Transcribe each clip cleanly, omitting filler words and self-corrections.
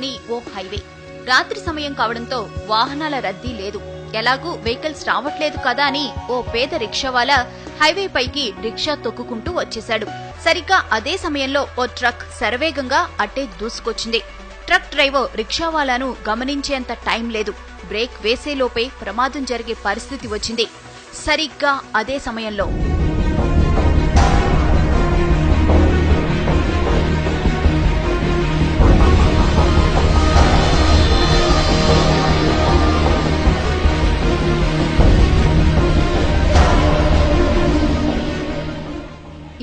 మధ్యలోని ఓ highway. రాత్రి సమయం కావడంతో వాహనాల రద్దీ లేదు. ఎలాగూ వెహికల్స్ రావట్లేదు కదా అని ఓ పేద రిక్షావాలా హైవే పైకి రిక్షా తొక్కుకుంటూ వచ్చేశాడు. సరిగ్గా అదే సమయంలో ఓ ట్రక్ శరవేగంగా అట్టే దూసుకొచ్చింది. ట్రక్ డ్రైవర్ రిక్షావాలాను గమనించేంత టైం లేదు. బ్రేక్ వేసేలోపే ప్రమాదం జరిగే పరిస్థితి వచ్చింది. సరిగ్గా అదే సమయంలో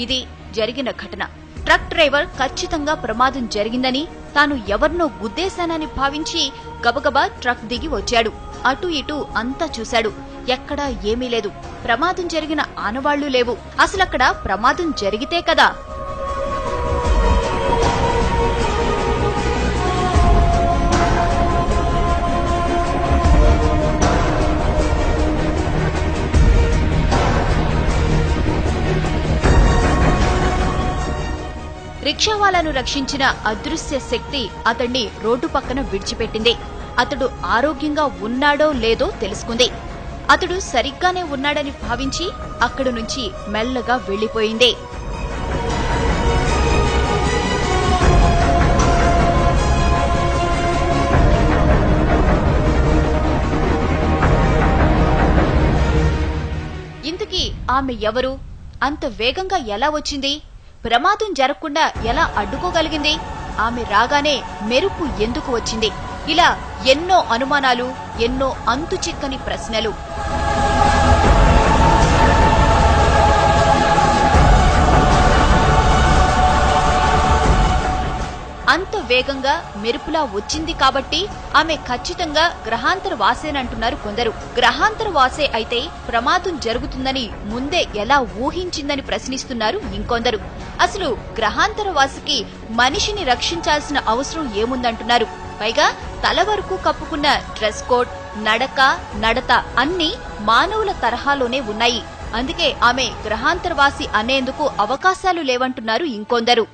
ఇది జరిగిన ఘటన. ట్రక్ డ్రైవర్ ఖచ్చితంగా ప్రమాదం జరిగిందని, తాను ఎవరినో గుద్దేశానని భావించి గబగబా ట్రక్ దిగి వచ్చాడు. అటు ఇటు అంతా చూశాడు. ఎక్కడా ఏమీ లేదు. ప్రమాదం జరిగిన ఆనవాళ్లు లేవు. అసలక్కడ ప్రమాదం జరిగితే కదా. రిక్షావాలాను రక్షించిన అదృశ్య శక్తి అతణ్ణి రోడ్డు పక్కన విడిచిపెట్టింది. అతడు ఆరోగ్యంగా ఉన్నాడో లేదో తెలుసుకుంది. అతడు సరిగ్గానే ఉన్నాడని భావించి అక్కడి నుంచి మెల్లగా వెళ్లిపోయింది. ఇంతకీ ఆమె ఎవరు? అంత వేగంగా ఎలా వచ్చింది? ప్రమాదం జరగకుండా ఎలా అడ్డుకోగలిగింది? ఆమె రాగానే మెరుపు ఎందుకు వచ్చింది? ఇలా ఎన్నో అనుమానాలు, ఎన్నో అంతుచిక్కని ప్రశ్నలు. అంత వేగంగా మెరుపులా వచ్చింది కాబట్టి ఆమె ఖచ్చితంగా గ్రహాంతర వాసేనంటున్నారు కొందరు. గ్రహాంతర వాసే అయితే ప్రమాదం జరుగుతుందని ముందే ఎలా ఊహించిందని ప్రశ్నిస్తున్నారు ఇంకొందరు. అసలు గ్రహాంతర వాసికి మనిషిని రక్షించాల్సిన అవసరం ఏముందంటున్నారు. పైగా తల వరకు కప్పుకున్న డ్రెస్ కోడ్, నడక, నడత అన్నీ మానవుల తరహాలోనే ఉన్నాయి. అందుకే ఆమె గ్రహాంతరవాసి అనేందుకు అవకాశాలు లేవంటున్నారు ఇంకొందరు.